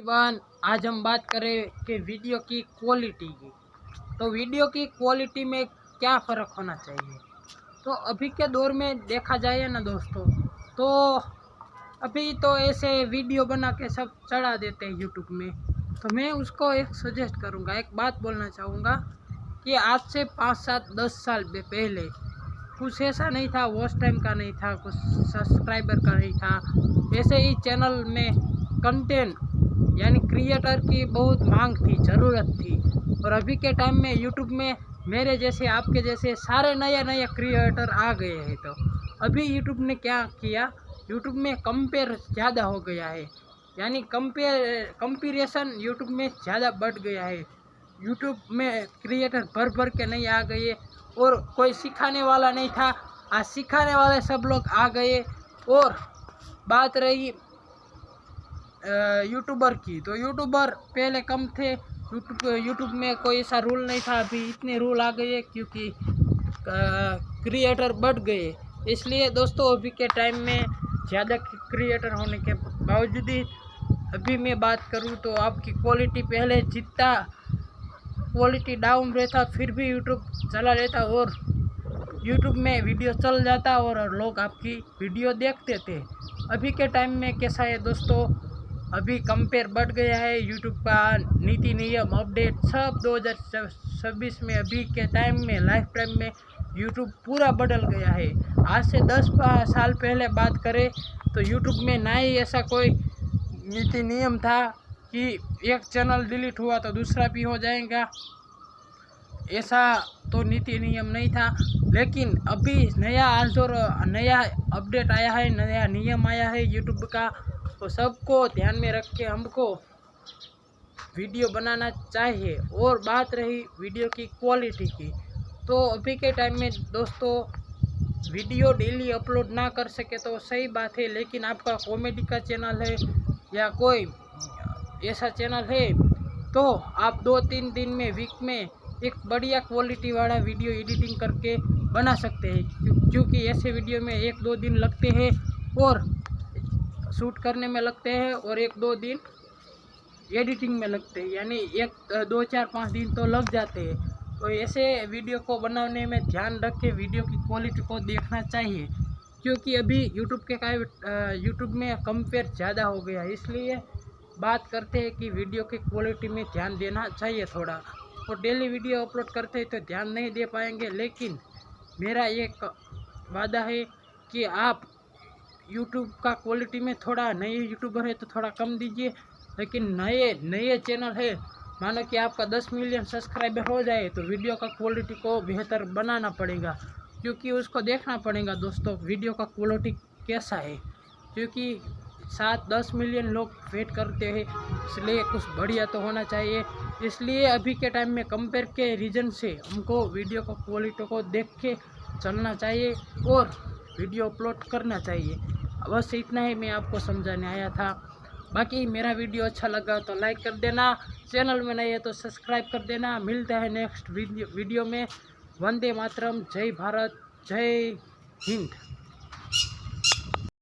Everyone, आज हम बात करें कि वीडियो की क्वालिटी की। तो वीडियो की क्वालिटी में क्या फ़र्क होना चाहिए। तो अभी के दौर में देखा जाए ना दोस्तों, तो अभी तो ऐसे वीडियो बना के सब चढ़ा देते हैं यूट्यूब में। तो मैं उसको एक सजेस्ट करूँगा, एक बात बोलना चाहूँगा कि आज से 5, 7, 10 साल पहले कुछ ऐसा नहीं था, वॉच टाइम का नहीं था, कुछ सब्सक्राइबर का नहीं था। ऐसे ही चैनल में कंटेंट यानी क्रिएटर की बहुत मांग थी, ज़रूरत थी। और अभी के टाइम में यूट्यूब में मेरे जैसे, आपके जैसे सारे नए नए क्रिएटर आ गए हैं। तो अभी यूट्यूब ने क्या किया, यूट्यूब में कंपेयर ज़्यादा हो गया है, यानी कंपैरिजन यूट्यूब में ज़्यादा बढ़ गया है। यूट्यूब में क्रिएटर भर भर के नहीं आ गए और कोई सिखाने वाला नहीं था, आज सिखाने वाले सब लोग आ गए। और बात रही यूट्यूबर की, तो यूट्यूबर पहले कम थे। यूट्यूब में कोई ऐसा रूल नहीं था, अभी इतने रूल आ गए क्योंकि क्रिएटर बढ़ गए। इसलिए दोस्तों अभी के टाइम में ज़्यादा क्रिएटर होने के बावजूद ही अभी मैं बात करूं तो आपकी क्वालिटी पहले जितना क्वालिटी डाउन रहता फिर भी यूट्यूब चला रहता और यूट्यूब में वीडियो चल जाता और लोग आपकी वीडियो देखते थे। अभी के टाइम में कैसा है दोस्तों, अभी कंपेयर बढ़ गया है। यूट्यूब का नीति नियम अपडेट सब 2026 में, अभी के टाइम में लाइफ टाइम में यूट्यूब पूरा बदल गया है। आज से 10 साल पहले बात करें तो यूट्यूब में ना ही ऐसा कोई नीति नियम था कि एक चैनल डिलीट हुआ तो दूसरा भी हो जाएगा, ऐसा तो नीति नियम नहीं था। लेकिन अभी नया आज और नया अपडेट आया है, नया नियम आया है यूट्यूब का। तो सबको ध्यान में रख के हमको वीडियो बनाना चाहिए। और बात रही वीडियो की क्वालिटी की, तो अभी के टाइम में दोस्तों वीडियो डेली अपलोड ना कर सके तो सही बात है, लेकिन आपका कॉमेडी का चैनल है या कोई ऐसा चैनल है तो आप 2-3 दिन में, वीक में एक बढ़िया क्वालिटी वाला वीडियो एडिटिंग करके बना सकते हैं। क्योंकि ऐसे वीडियो में 1-2 दिन लगते हैं और शूट करने में लगते हैं और 1-2 दिन एडिटिंग में लगते हैं, यानी 1-2-4-5 दिन तो लग जाते हैं। तो ऐसे वीडियो को बनाने में ध्यान रख के वीडियो की क्वालिटी को देखना चाहिए, क्योंकि अभी यूट्यूब में कंपेयर ज़्यादा हो गया है। इसलिए बात करते हैं कि वीडियो की क्वालिटी में ध्यान देना चाहिए थोड़ा। और डेली वीडियो अपलोड करते हैं तो ध्यान नहीं दे पाएंगे, लेकिन मेरा एक वादा है कि आप यूट्यूब का क्वालिटी में थोड़ा, नए यूट्यूबर है तो थोड़ा कम दीजिए, लेकिन नए चैनल है, मानो कि आपका 10 मिलियन सब्सक्राइबर हो जाए तो वीडियो का क्वालिटी को बेहतर बनाना पड़ेगा, क्योंकि उसको देखना पड़ेगा दोस्तों वीडियो का क्वालिटी कैसा है। क्योंकि 7-10 मिलियन लोग वेट करते हैं, इसलिए कुछ बढ़िया तो होना चाहिए। इसलिए अभी के टाइम में कंपेयर के रीज़न से हमको वीडियो का क्वालिटी को देख के चलना चाहिए और वीडियो अपलोड करना चाहिए। बस इतना ही मैं आपको समझाने आया था। बाकी मेरा वीडियो अच्छा लगा तो लाइक कर देना, चैनल में नहीं है तो सब्सक्राइब कर देना। मिलते हैं नेक्स्ट वीडियो में। वंदे मातरम, जय भारत, जय हिंद।